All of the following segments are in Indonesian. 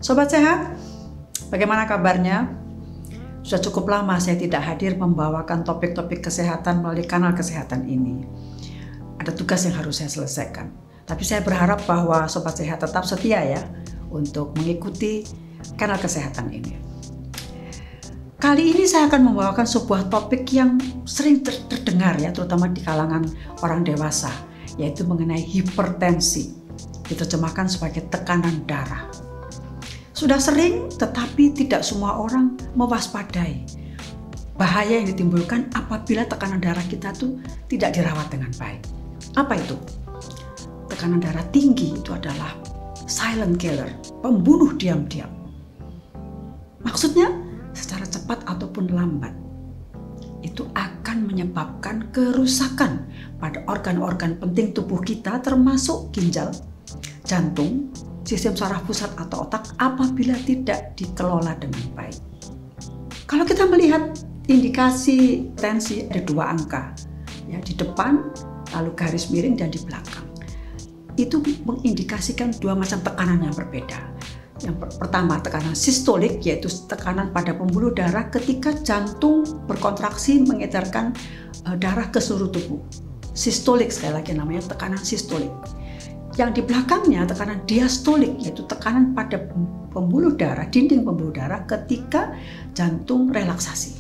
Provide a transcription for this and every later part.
Sobat sehat, bagaimana kabarnya? Sudah cukup lama saya tidak hadir membawakan topik-topik kesehatan melalui kanal kesehatan ini. Ada tugas yang harus saya selesaikan. Tapi saya berharap bahwa Sobat Sehat tetap setia ya untuk mengikuti kanal kesehatan ini. Kali ini saya akan membawakan sebuah topik yang sering terdengar ya, terutama di kalangan orang dewasa, yaitu mengenai hipertensi. Diterjemahkan sebagai tekanan darah. Sudah sering, tetapi tidak semua orang mewaspadai bahaya yang ditimbulkan apabila tekanan darah kita tuh tidak dirawat dengan baik. Apa itu? Tekanan darah tinggi itu adalah silent killer, pembunuh diam-diam. Maksudnya, secara cepat ataupun lambat, itu akan menyebabkan kerusakan pada organ-organ penting tubuh kita termasuk ginjal, jantung, sistem saraf pusat atau otak apabila tidak dikelola dengan baik. Kalau kita melihat indikasi tensi ada dua angka, ya, di depan, lalu garis miring dan di belakang. Itu mengindikasikan dua macam tekanan yang berbeda. Yang pertama tekanan sistolik, yaitu tekanan pada pembuluh darah ketika jantung berkontraksi mengedarkan darah ke seluruh tubuh. Sistolik sekali lagi namanya tekanan sistolik. Yang di belakangnya tekanan diastolik, yaitu tekanan pada pembuluh darah, dinding pembuluh darah ketika jantung relaksasi.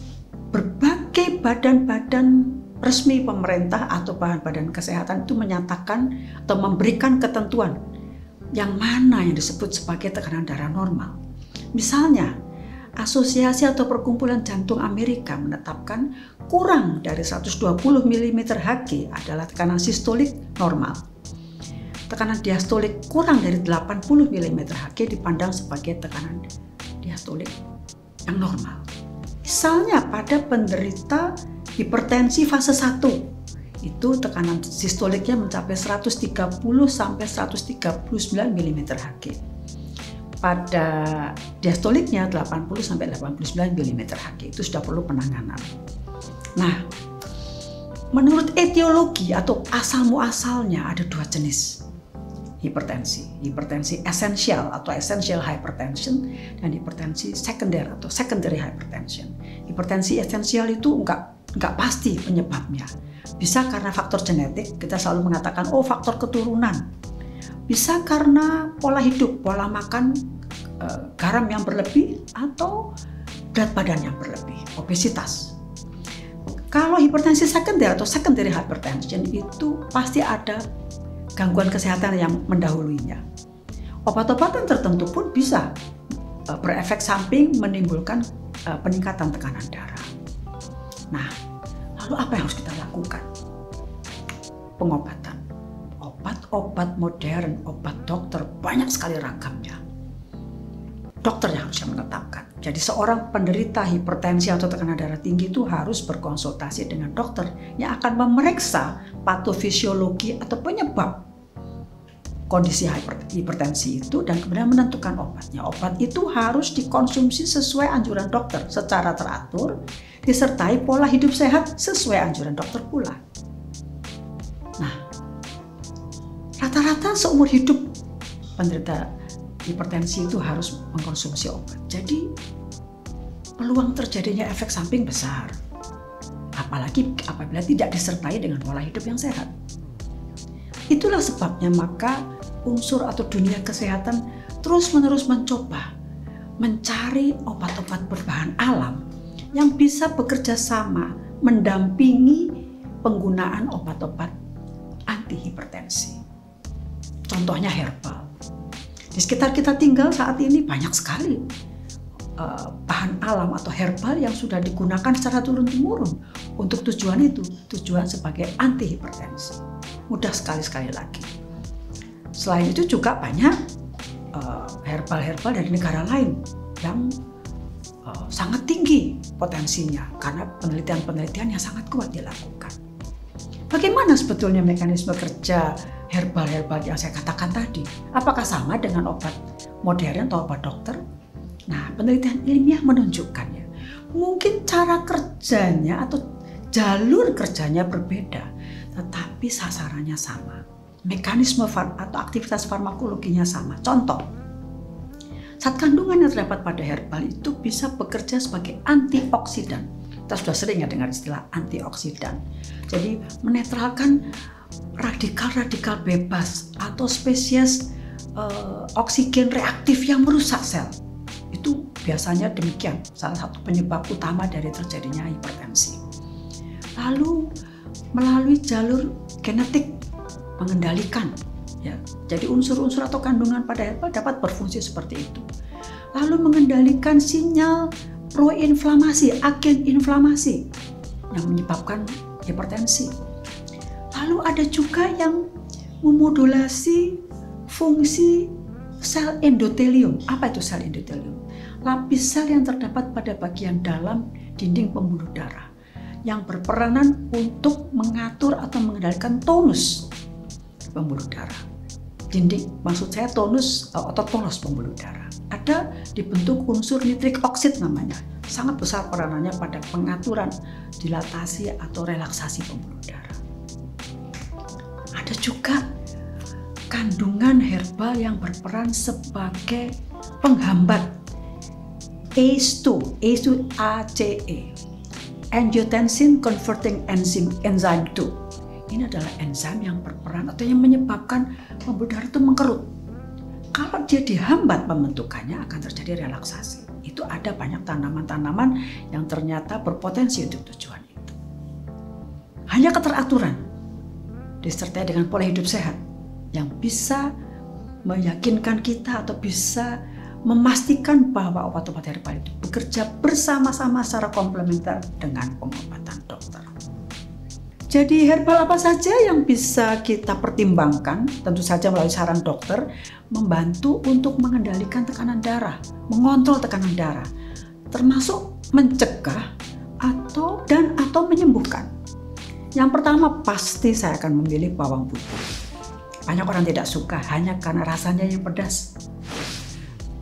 Berbagai badan-badan resmi pemerintah atau badan kesehatan itu menyatakan atau memberikan ketentuan yang mana yang disebut sebagai tekanan darah normal. Misalnya, Asosiasi atau Perkumpulan Jantung Amerika menetapkan kurang dari 120 mmHg adalah tekanan sistolik normal. Tekanan diastolik kurang dari 80 mmHg dipandang sebagai tekanan diastolik yang normal. Misalnya pada penderita hipertensi fase 1, itu tekanan sistoliknya mencapai 130 sampai 139 mmHg. Pada diastoliknya 80 sampai 89 mmHg, itu sudah perlu penanganan. Nah, menurut etiologi atau asal-muasalnya ada dua jenis hipertensi esensial atau essential hypertension dan hipertensi sekunder atau secondary hypertension. Hipertensi esensial itu enggak pasti penyebabnya. Bisa karena faktor genetik, kita selalu mengatakan faktor keturunan. Bisa karena pola hidup, pola makan garam yang berlebih atau berat badan yang berlebih, obesitas. Kalau hipertensi sekunder atau secondary hypertension itu pasti ada gangguan kesehatan yang mendahuluinya. Obat-obatan tertentu pun bisa berefek samping menimbulkan peningkatan tekanan darah. Nah, lalu apa yang harus kita lakukan? Pengobatan. Obat-obat modern, obat dokter banyak sekali ragamnya. Dokter yang harusnya menetapkan. Jadi seorang penderita hipertensi atau tekanan darah tinggi itu harus berkonsultasi dengan dokter yang akan memeriksa patofisiologi atau penyebab kondisi hipertensi itu dan kemudian menentukan obatnya. Obat itu harus dikonsumsi sesuai anjuran dokter secara teratur, disertai pola hidup sehat sesuai anjuran dokter pula. Nah, rata-rata seumur hidup penderita hipertensi itu harus mengkonsumsi obat. Jadi peluang terjadinya efek samping besar, apalagi apabila tidak disertai dengan pola hidup yang sehat. Itulah sebabnya maka unsur atau dunia kesehatan terus-menerus mencoba mencari obat-obat berbahan alam yang bisa bekerja sama mendampingi penggunaan obat-obat anti hipertensi. Contohnya herbal. Di sekitar kita tinggal saat ini banyak sekali bahan alam atau herbal yang sudah digunakan secara turun-temurun untuk tujuan itu, tujuan sebagai anti hipertensi. Mudah sekali lagi. Selain itu juga banyak herbal-herbal dari negara lain yang sangat tinggi potensinya karena penelitian-penelitian yang sangat kuat dilakukan. Bagaimana sebetulnya mekanisme kerja herbal-herbal yang saya katakan tadi? Apakah sama dengan obat modern atau obat dokter? Nah, penelitian ilmiah menunjukkannya. Mungkin cara kerjanya atau jalur kerjanya berbeda, tetapi sasarannya sama. Mekanisme atau aktivitas farmakologinya sama. Contoh, Zat kandungan yang terdapat pada herbal itu bisa bekerja sebagai antioksidan. Kita sudah sering ya dengar istilah antioksidan. Jadi menetralkan radikal-radikal bebas atau spesies oksigen reaktif yang merusak sel. Itu biasanya demikian, salah satu penyebab utama dari terjadinya hipertensi. Lalu melalui jalur genetik mengendalikan. Ya, jadi unsur-unsur atau kandungan pada herbal dapat berfungsi seperti itu. Lalu mengendalikan sinyal proinflamasi, agen inflamasi yang menyebabkan hipertensi. Lalu ada juga yang memodulasi fungsi sel endotelium. Apa itu sel endotelium? Lapis sel yang terdapat pada bagian dalam dinding pembuluh darah yang berperanan untuk mengatur atau mengendalikan tonus pembuluh darah. Dinding, maksud saya tonus atau tonus pembuluh darah. Ada dibentuk unsur nitrik oksid namanya. Sangat besar peranannya pada pengaturan dilatasi atau relaksasi pembuluh darah. Ada juga kandungan herbal yang berperan sebagai penghambat ACE2, angiotensin converting enzyme 2. Ini adalah enzim yang berperan atau yang menyebabkan pembuluh darah itu mengkerut. Kalau dia dihambat pembentukannya akan terjadi relaksasi. Itu ada banyak tanaman-tanaman yang ternyata berpotensi untuk tujuan itu. Hanya keteraturan disertai dengan pola hidup sehat yang bisa meyakinkan kita atau bisa memastikan bahwa obat-obat herbal itu bekerja bersama-sama secara komplementer dengan pengobatan dokter. Jadi herbal apa saja yang bisa kita pertimbangkan, tentu saja melalui saran dokter, membantu untuk mengendalikan tekanan darah, mengontrol tekanan darah, termasuk mencegah atau menyembuhkan. Yang pertama pasti saya akan memilih bawang putih. Banyak orang tidak suka hanya karena rasanya yang pedas.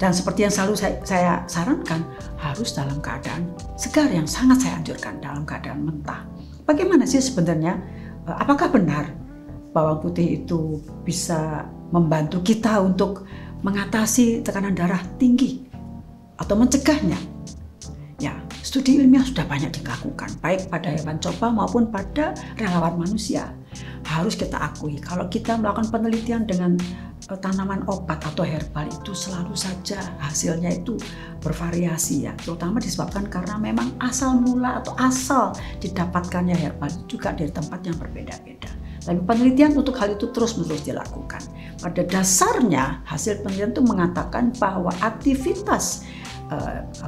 Dan seperti yang selalu saya sarankan, harus dalam keadaan segar, yang sangat saya anjurkan dalam keadaan mentah. Bagaimana sih sebenarnya, apakah benar bawang putih itu bisa membantu kita untuk mengatasi tekanan darah tinggi atau mencegahnya? Ya, studi ilmiah sudah banyak dilakukan, baik pada hewan coba maupun pada relawan manusia. Harus kita akui, kalau kita melakukan penelitian dengan tanaman obat atau herbal itu selalu saja hasilnya itu bervariasi ya, terutama disebabkan karena memang asal mula atau asal didapatkannya herbal juga dari tempat yang berbeda-beda. Tapi penelitian untuk hal itu terus-menerus dilakukan. Pada dasarnya hasil penelitian itu mengatakan bahwa aktivitas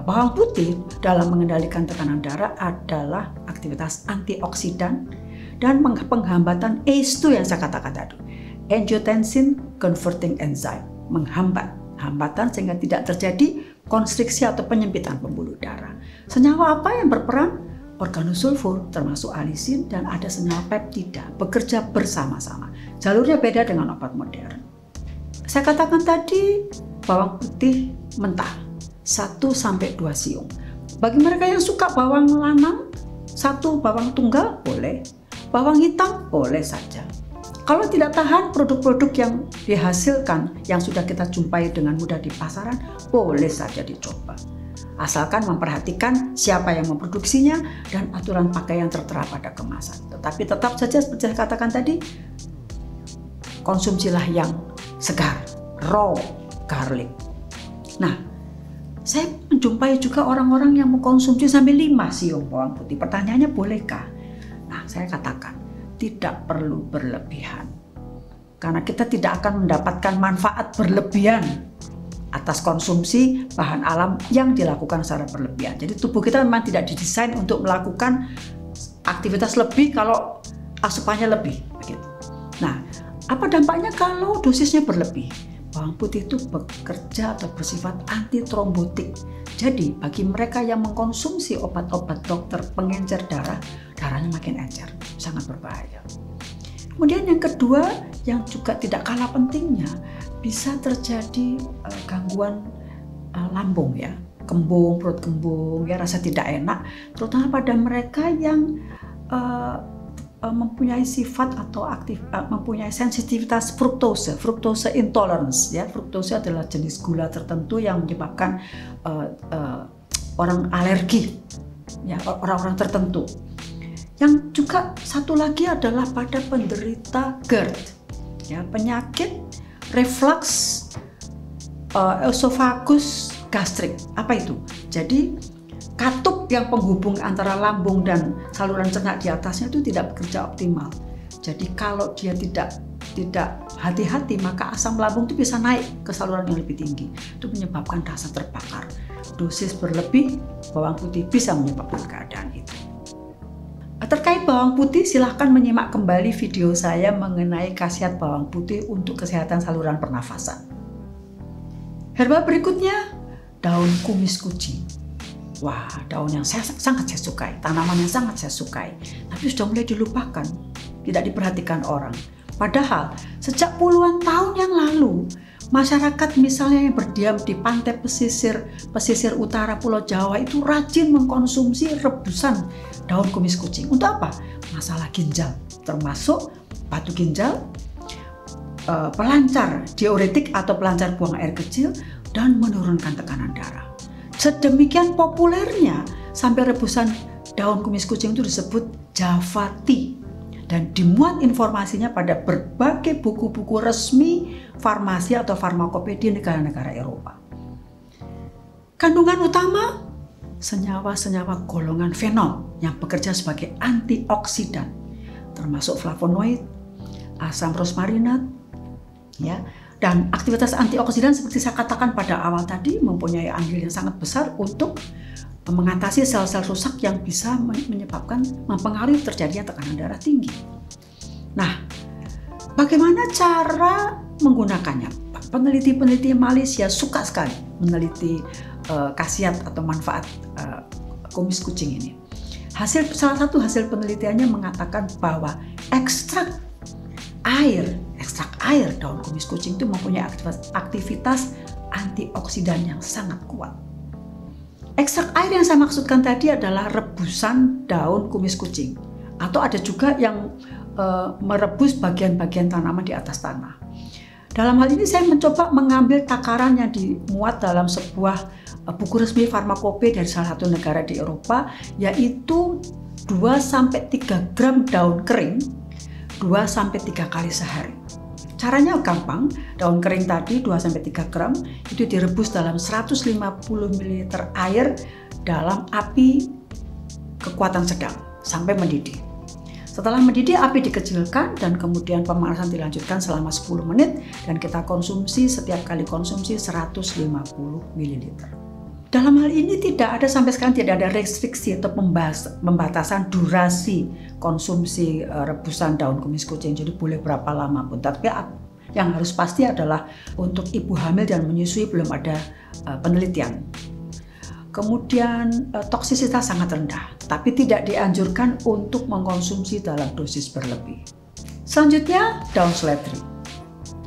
bawang putih dalam mengendalikan tekanan darah adalah aktivitas antioksidan dan penghambatan ACE2 yang saya katakan tadi, angiotensin converting enzyme, menghambat hambatan sehingga tidak terjadi konstriksi atau penyempitan pembuluh darah. Senyawa apa yang berperan? Organosulfur termasuk alisin dan ada senyawa peptida bekerja bersama-sama. Jalurnya beda dengan obat modern. Saya katakan tadi bawang putih mentah 1-2 siung. Bagi mereka yang suka bawang lanang, 1 bawang tunggal boleh, bawang hitam boleh saja. Kalau tidak tahan produk-produk yang dihasilkan yang sudah kita jumpai dengan mudah di pasaran, boleh saja dicoba. Asalkan memperhatikan siapa yang memproduksinya dan aturan pakai yang tertera pada kemasan. Tetapi tetap saja seperti saya katakan tadi, konsumsilah yang segar, raw garlic. Nah, saya menjumpai juga orang-orang yang mengkonsumsi sampai 5 siung bawang putih. Pertanyaannya bolehkah? Nah, saya katakan tidak perlu berlebihan. Karena kita tidak akan mendapatkan manfaat berlebihan atas konsumsi bahan alam yang dilakukan secara berlebihan. Jadi tubuh kita memang tidak didesain untuk melakukan aktivitas lebih kalau asupannya lebih, begitu. Nah, apa dampaknya kalau dosisnya berlebih? Bawang putih itu bekerja atau bersifat antitrombotik. Jadi bagi mereka yang mengkonsumsi obat-obat dokter pengencer darah, darahnya makin encer, sangat berbahaya. Kemudian yang kedua yang juga tidak kalah pentingnya, bisa terjadi gangguan lambung ya, kembung, perut kembung, ya rasa tidak enak, terutama pada mereka yang mempunyai sifat atau mempunyai sensitivitas fructose intolerance. Ya, fructose adalah jenis gula tertentu yang menyebabkan orang alergi, ya, orang-orang tertentu. Yang juga satu lagi adalah pada penderita GERD, ya, penyakit reflux esophagus gastrik. Apa itu? Jadi katup yang penghubung antara lambung dan saluran cerna di atasnya itu tidak bekerja optimal. Jadi kalau dia tidak hati-hati, maka asam lambung itu bisa naik ke saluran yang lebih tinggi. Itu menyebabkan rasa terbakar. Dosis berlebih bawang putih bisa menyebabkan keadaan itu. Terkait bawang putih, silahkan menyimak kembali video saya mengenai khasiat bawang putih untuk kesehatan saluran pernafasan. Herba berikutnya, daun kumis kucing. Wah, daun yang sangat saya sukai, tanaman yang sangat saya sukai, tapi sudah mulai dilupakan, tidak diperhatikan orang. Padahal sejak puluhan tahun yang lalu, masyarakat misalnya yang berdiam di pantai pesisir utara Pulau Jawa itu rajin mengkonsumsi rebusan daun kumis kucing. Untuk apa? Masalah ginjal, termasuk batu ginjal, pelancar diuretik atau pelancar buang air kecil, dan menurunkan tekanan darah. Sedemikian populernya sampai rebusan daun kumis kucing itu disebut Java Tea, dan dimuat informasinya pada berbagai buku-buku resmi farmasi atau farmakopedia negara-negara Eropa. Kandungan utama senyawa-senyawa golongan fenol yang bekerja sebagai antioksidan, termasuk flavonoid, asam rosmarinat, ya. Dan aktivitas antioksidan seperti saya katakan pada awal tadi mempunyai andil yang sangat besar untuk mengatasi sel-sel rusak yang bisa mempengaruhi terjadinya tekanan darah tinggi. Nah, bagaimana cara menggunakannya? Peneliti-peneliti Malaysia suka sekali meneliti khasiat atau manfaat kumis kucing ini. Salah satu hasil penelitiannya mengatakan bahwa ekstrak air daun kumis kucing itu mempunyai aktivitas antioksidan yang sangat kuat. Ekstrak air yang saya maksudkan tadi adalah rebusan daun kumis kucing, atau ada juga yang merebus bagian-bagian tanaman di atas tanah. Dalam hal ini saya mencoba mengambil takaran yang dimuat dalam sebuah buku resmi farmakope dari salah satu negara di Eropa, yaitu 2-3 gram daun kering 2-3 kali sehari. Caranya gampang, daun kering tadi 2-3 gram itu direbus dalam 150 ml air dalam api kekuatan sedang sampai mendidih. Setelah mendidih, api dikecilkan dan kemudian pemanasan dilanjutkan selama 10 menit dan kita konsumsi setiap kali konsumsi 150 ml. Dalam hal ini sampai sekarang tidak ada restriksi atau pembatasan durasi konsumsi rebusan daun kumis kucing, jadi boleh berapa lama pun. Tapi yang harus pasti adalah untuk ibu hamil dan menyusui belum ada penelitian. Kemudian toksisitas sangat rendah, tapi tidak dianjurkan untuk mengkonsumsi dalam dosis berlebih. Selanjutnya, daun seledri.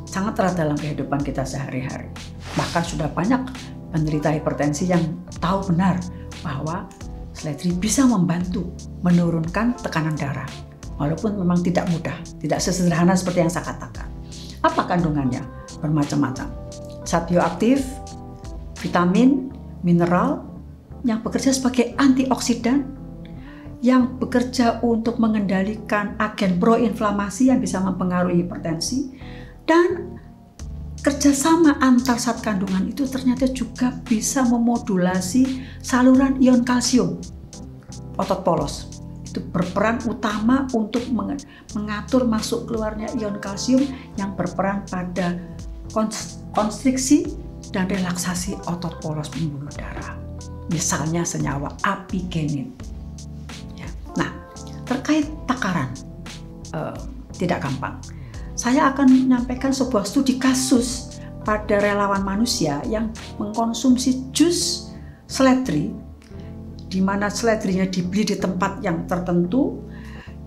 Sangat erat dalam kehidupan kita sehari-hari. Bahkan sudah banyak penderita hipertensi yang tahu benar bahwa seledri bisa membantu menurunkan tekanan darah. Walaupun memang tidak mudah, tidak sesederhana seperti yang saya katakan. Apa kandungannya? Bermacam-macam. Zat bioaktif, vitamin, mineral, yang bekerja sebagai antioksidan, yang bekerja untuk mengendalikan agen proinflamasi yang bisa mempengaruhi hipertensi, dan kerjasama antar zat kandungan itu ternyata juga bisa memodulasi saluran ion kalsium otot polos. Itu berperan utama untuk mengatur masuk keluarnya ion kalsium yang berperan pada konstriksi dan relaksasi otot polos pembuluh darah. Misalnya senyawa apigenin. Ya. Nah, terkait takaran, tidak gampang. Saya akan menyampaikan sebuah studi kasus pada relawan manusia yang mengkonsumsi jus seledri, di mana seledrinya dibeli di tempat yang tertentu,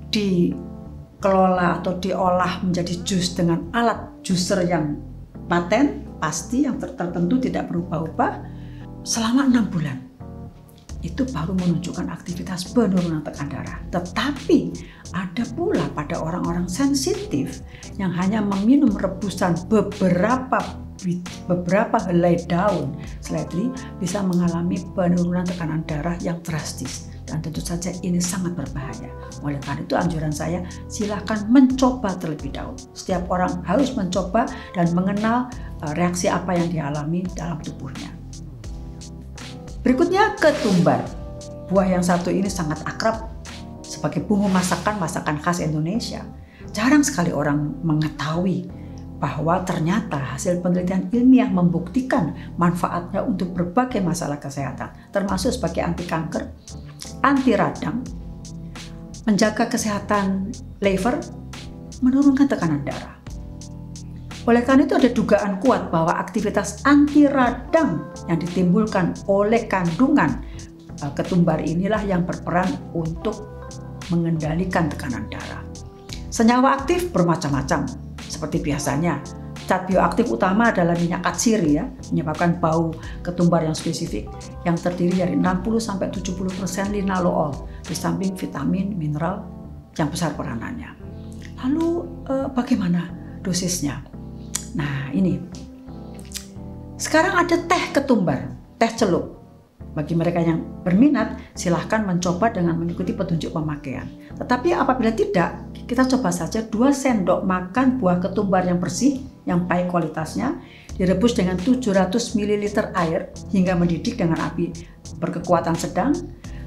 dikelola atau diolah menjadi jus dengan alat juicer yang paten, pasti yang tertentu tidak berubah-ubah selama 6 bulan. itu baru menunjukkan aktivitas penurunan tekanan darah. Tetapi ada pula pada orang-orang sensitif yang hanya meminum rebusan beberapa helai daun seledri bisa mengalami penurunan tekanan darah yang drastis. Dan tentu saja ini sangat berbahaya. Oleh karena itu anjuran saya, silakan mencoba terlebih dahulu. Setiap orang harus mencoba dan mengenal reaksi apa yang dialami dalam tubuhnya. Berikutnya ketumbar. Buah yang satu ini sangat akrab sebagai bumbu masakan khas Indonesia. Jarang sekali orang mengetahui bahwa ternyata hasil penelitian ilmiah membuktikan manfaatnya untuk berbagai masalah kesehatan, termasuk sebagai anti kanker, anti radang, menjaga kesehatan liver, menurunkan tekanan darah. Oleh karena itu ada dugaan kuat bahwa aktivitas anti radang yang ditimbulkan oleh kandungan ketumbar inilah yang berperan untuk mengendalikan tekanan darah. Senyawa aktif bermacam-macam. Seperti biasanya, zat bioaktif utama adalah minyak katsiri ya, menyebabkan bau ketumbar yang spesifik yang terdiri dari 60-70% linalool, di samping vitamin, mineral yang besar peranannya. Lalu bagaimana dosisnya? Nah ini, sekarang ada teh ketumbar, teh celup. Bagi mereka yang berminat, silahkan mencoba dengan mengikuti petunjuk pemakaian. Tetapi apabila tidak, kita coba saja 2 sendok makan buah ketumbar yang bersih, yang baik kualitasnya, direbus dengan 700 ml air hingga mendidih dengan api berkekuatan sedang.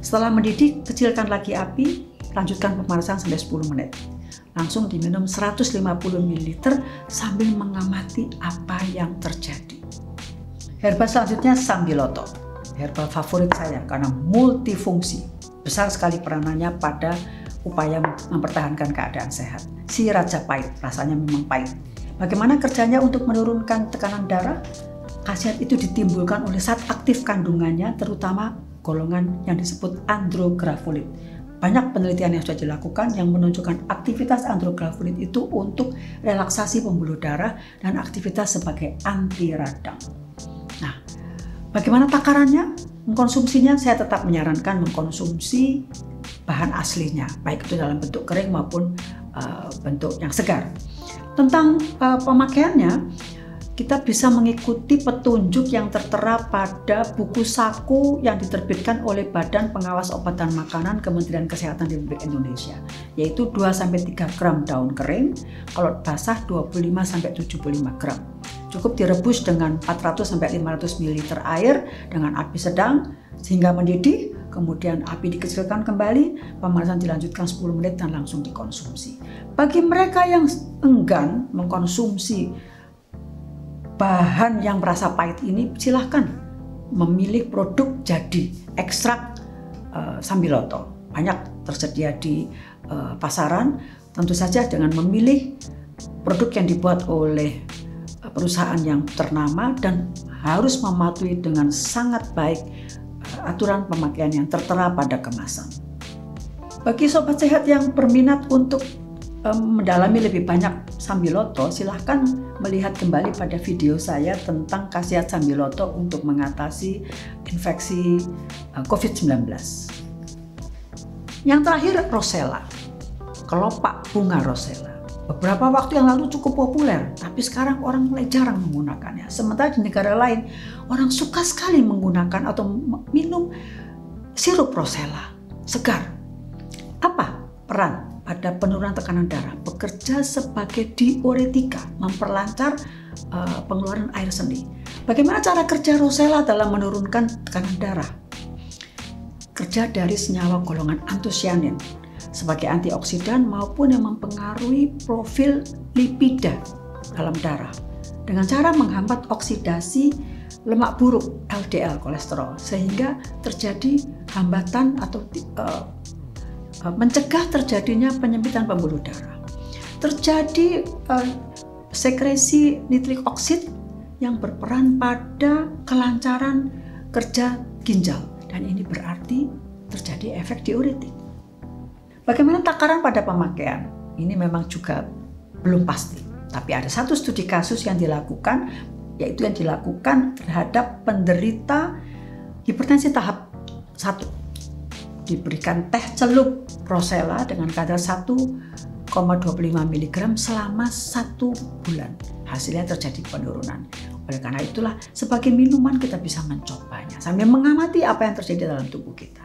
Setelah mendidih, kecilkan lagi api, lanjutkan pemanasan sampai 10 menit. Langsung diminum 150 ml sambil mengamati apa yang terjadi. Herba selanjutnya sambiloto. Herbal favorit saya karena multifungsi. Besar sekali peranannya pada upaya mempertahankan keadaan sehat. Si Raja Pahit, rasanya memang pahit. Bagaimana kerjanya untuk menurunkan tekanan darah? Khasiat itu ditimbulkan oleh zat aktif kandungannya, terutama golongan yang disebut andrografolit. Banyak penelitian yang sudah dilakukan yang menunjukkan aktivitas andrografolit itu untuk relaksasi pembuluh darah dan aktivitas sebagai anti radang. Nah, bagaimana takarannya? Mengkonsumsinya, saya tetap menyarankan mengkonsumsi bahan aslinya, baik itu dalam bentuk kering maupun bentuk yang segar. Tentang pemakaiannya, kita bisa mengikuti petunjuk yang tertera pada buku saku yang diterbitkan oleh Badan Pengawas Obat dan Makanan Kementerian Kesehatan Republik Indonesia, yaitu 2-3 gram daun kering, kalau basah 25-75 gram. Cukup direbus dengan 400-500 ml air dengan api sedang sehingga mendidih, kemudian api dikecilkan kembali, pemanasan dilanjutkan 10 menit dan langsung dikonsumsi. Bagi mereka yang enggan mengkonsumsi bahan yang merasa pahit ini, silahkan memilih produk jadi ekstrak sambiloto. Banyak tersedia di pasaran, tentu saja dengan memilih produk yang dibuat oleh perusahaan yang ternama dan harus mematuhi dengan sangat baik aturan pemakaian yang tertera pada kemasan. Bagi sobat sehat yang berminat untuk mendalami lebih banyak sambiloto, silahkan melihat kembali pada video saya tentang khasiat sambiloto untuk mengatasi infeksi COVID-19. Yang terakhir, rosella, kelopak bunga rosella. Beberapa waktu yang lalu cukup populer, tapi sekarang orang mulai jarang menggunakannya. Sementara di negara lain, orang suka sekali menggunakan atau minum sirup rosella segar. Apa peran pada penurunan tekanan darah? Bekerja sebagai diuretika, memperlancar pengeluaran air seni. Bagaimana cara kerja rosella dalam menurunkan tekanan darah? Kerja dari senyawa golongan antosianin sebagai antioksidan maupun yang mempengaruhi profil lipida dalam darah dengan cara menghambat oksidasi lemak buruk LDL kolesterol sehingga terjadi hambatan atau mencegah terjadinya penyempitan pembuluh darah. Terjadi sekresi nitrik oksid yang berperan pada kelancaran kerja ginjal dan ini berarti terjadi efek diuretik. Bagaimana takaran pada pemakaian? Ini memang juga belum pasti. Tapi ada satu studi kasus yang dilakukan, yaitu yang dilakukan terhadap penderita hipertensi tahap 1. Diberikan teh celup Rosella dengan kadar 1,25 mg selama 1 bulan. Hasilnya terjadi penurunan. Oleh karena itulah sebagai minuman kita bisa mencobanya sambil mengamati apa yang terjadi dalam tubuh kita.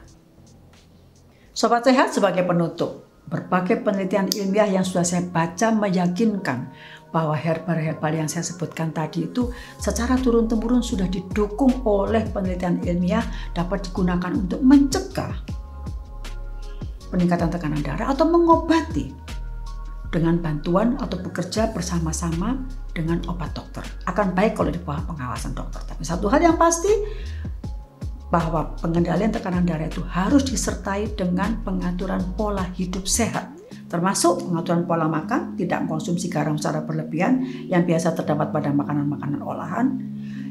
Sobat Sehat, sebagai penutup, berbagai penelitian ilmiah yang sudah saya baca meyakinkan bahwa herbal-herbal yang saya sebutkan tadi itu secara turun-temurun sudah didukung oleh penelitian ilmiah dapat digunakan untuk mencegah peningkatan tekanan darah atau mengobati dengan bantuan atau bekerja bersama-sama dengan obat dokter. Akan baik kalau di bawah pengawasan dokter. Tapi satu hal yang pasti, bahwa pengendalian tekanan darah itu harus disertai dengan pengaturan pola hidup sehat, termasuk pengaturan pola makan, tidak mengkonsumsi garam secara berlebihan yang biasa terdapat pada makanan-makanan olahan,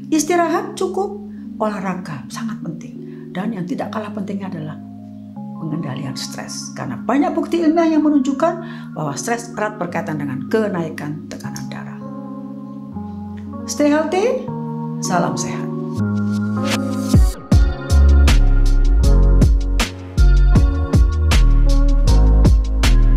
istirahat cukup, olahraga sangat penting, dan yang tidak kalah pentingnya adalah pengendalian stres, karena banyak bukti ilmiah yang menunjukkan bahwa stres erat berkaitan dengan kenaikan tekanan darah. Stay healthy, salam sehat.